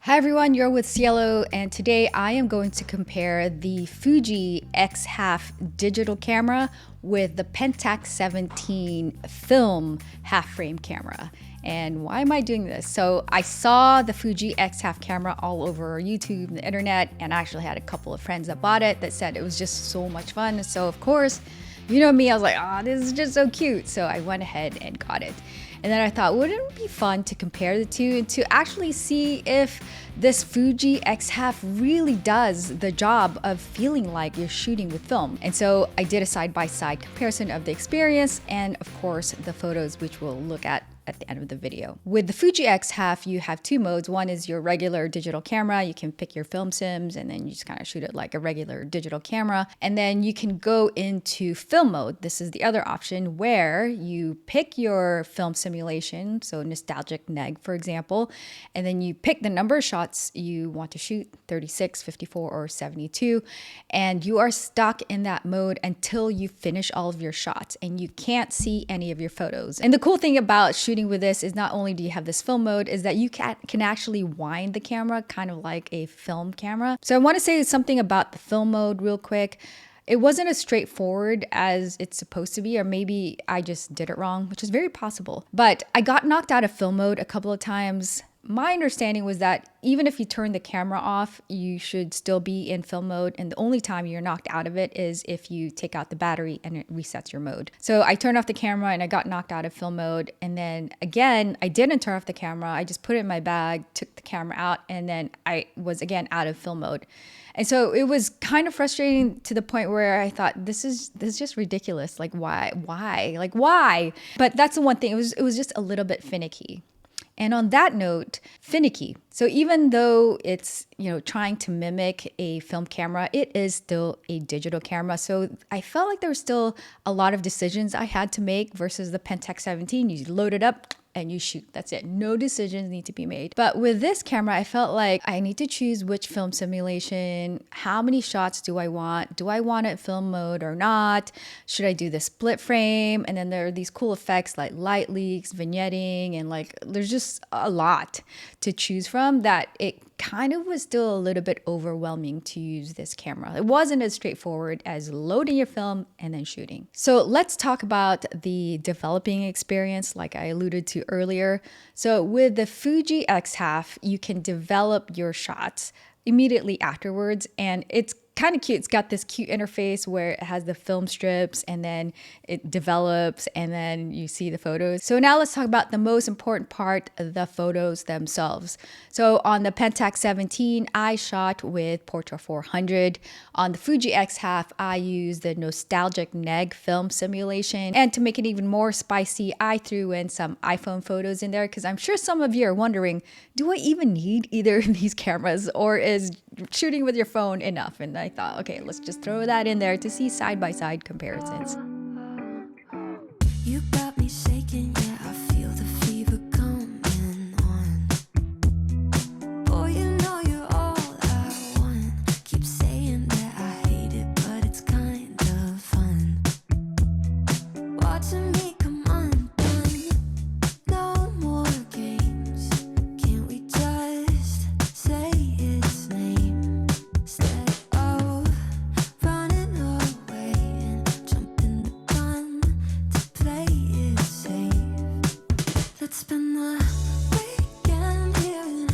Hi everyone, you're with Cielo, and today I am going to compare the Fuji X1/2 digital camera with the Pentax 17 film half-frame camera. And why am I doing this? So I saw the Fuji X1/2 camera all over YouTube and the internet, and I actually had a couple of friends that bought it that said it was just so much fun. So of course, you know me, I was like, oh, this is just so cute. So I went ahead and got it. And then I thought, wouldn't it be fun to compare the two and to actually see if this Fuji X1/2 really does the job of feeling like you're shooting with film. And so I did a side-by-side comparison of the experience and of course the photos, which we'll look at the end of the video. With the Fuji X1/2, you have two modes. One is your regular digital camera. You can pick your film sims and then you just kind of shoot it like a regular digital camera. And then you can go into film mode. This is the other option where you pick your film simulation, so nostalgic neg, for example, and then you pick the number of shots you want to shoot, 36, 54, or 72, and you are stuck in that mode until you finish all of your shots and you can't see any of your photos. And the cool thing about shooting with this is not only do you have this film mode, is that you can actually wind the camera kind of like a film camera. So I want to say something about the film mode real quick. It wasn't as straightforward as it's supposed to be, or maybe I just did it wrong, which is very possible. But I got knocked out of film mode a couple of times. My understanding was that even if you turn the camera off, you should still be in film mode. And the only time you're knocked out of it is if you take out the battery and it resets your mode. So I turned off the camera and I got knocked out of film mode. And then again, I didn't turn off the camera. I just put it in my bag, took the camera out, and then I was again out of film mode. And so it was kind of frustrating to the point where I thought, this is just ridiculous. Like, why? Like, why? But that's the one thing. It was just a little bit finicky. And on that note, finicky. So even though it's, trying to mimic a film camera, it is still a digital camera. So I felt like there was still a lot of decisions I had to make versus the Pentax 17. You load it up and you shoot. That's it. No decisions need to be made. But with this camera, I felt like I need to choose which film simulation. How many shots do I want? Do I want it film mode or not? Should I do the split frame? And then there are these cool effects like light leaks, vignetting, and there's just a lot to choose from that it kind of was still a little bit overwhelming to use this camera. It wasn't as straightforward as loading your film and then shooting. So let's talk about the developing experience like I alluded to earlier. So with the Fuji X1/2, you can develop your shots immediately afterwards, and it's kind of cute. It's got this cute interface where it has the film strips and then it develops and then you see the photos. So now let's talk about the most important part, the photos themselves. So on the Pentax 17, I shot with Portra 400. On the Fuji X1/2, I used the nostalgic neg film simulation. And to make it even more spicy, I threw in some iPhone photos in there because I'm sure some of you are wondering, do I even need either of these cameras, or is shooting with your phone enough? And I thought, okay, let's just throw that in there to see side-by-side comparisons. You got me shaking, yeah, I feel the fever coming on. Boy, you know you're all I want. Keep saying that I hate it, but it's kind of fun. Watching me come undone. No more games. Can't we just say its name? Instead of running away and jumping the gun to play it safe. Let's spend the weekend here in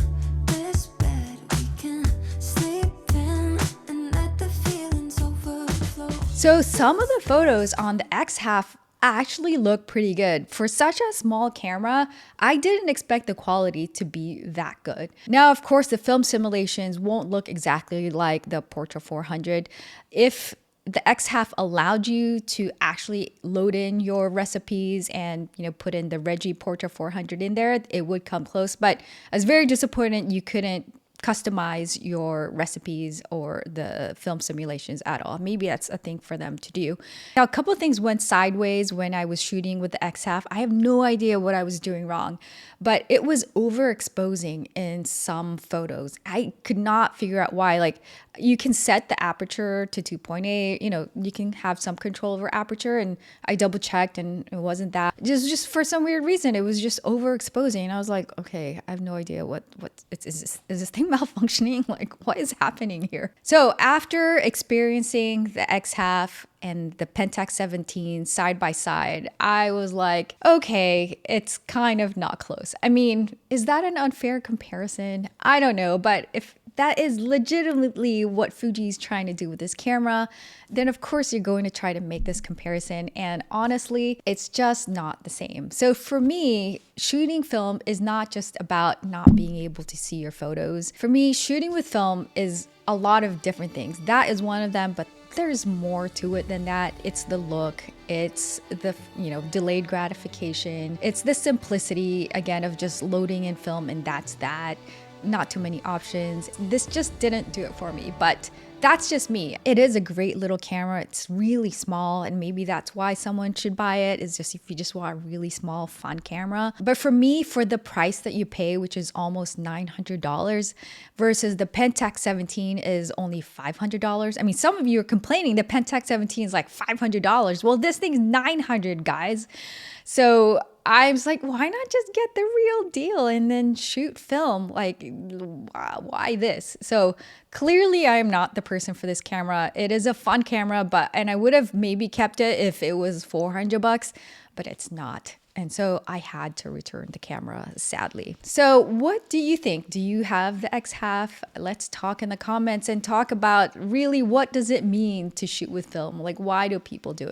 this bed. We can sleep in and let the feelings overflow. So some of the photos on the X1/2 actually look pretty good. For such a small camera, I didn't expect the quality to be that good. Now, of course, the film simulations won't look exactly like the Portra 400. If the X1/2 allowed you to actually load in your recipes and put in the Reggie Portra 400 in there, it would come close. But I was very disappointed you couldn't customize your recipes or the film simulations at all. Maybe that's a thing for them to do. Now, a couple of things went sideways when I was shooting with the X-Half. I have no idea what I was doing wrong, but it was overexposing in some photos. I could not figure out why. Like, you can set the aperture to 2.8, you can have some control over aperture, and I double checked and it wasn't that. Just for some weird reason, it was just overexposing. And I was like, okay, I have no idea what is this thing malfunctioning? Like, what is happening here? So after experiencing the X-Half and the Pentax 17 side by side, I was like, okay, it's kind of not close. I mean, is that an unfair comparison? I don't know, but if that is legitimately what Fuji's trying to do with this camera, then of course you're going to try to make this comparison. And honestly, it's just not the same. So for me, shooting film is not just about not being able to see your photos. For me, shooting with film is a lot of different things. That is one of them, but there's more to it than that. It's the look, it's the delayed gratification, it's the simplicity again of just loading in film and that's that. Not too many options. This just didn't do it for me, but that's just me. It is a great little camera. It's really small, and maybe that's why someone should buy it, is just if you just want a really small, fun camera. But for me, for the price that you pay, which is almost $900, versus the Pentax 17 is only $500. I mean, some of you are complaining the Pentax 17 is like $500. Well, this thing's $900, guys. So I was like, why not just get the real deal and then shoot film? Like, why this? So clearly I am not the person for this camera. It is a fun camera, and I would have maybe kept it if it was $400, but it's not. And so I had to return the camera, sadly. So what do you think? Do you have the X-Half? Let's talk in the comments and talk about really what does it mean to shoot with film? Like, why do people do it?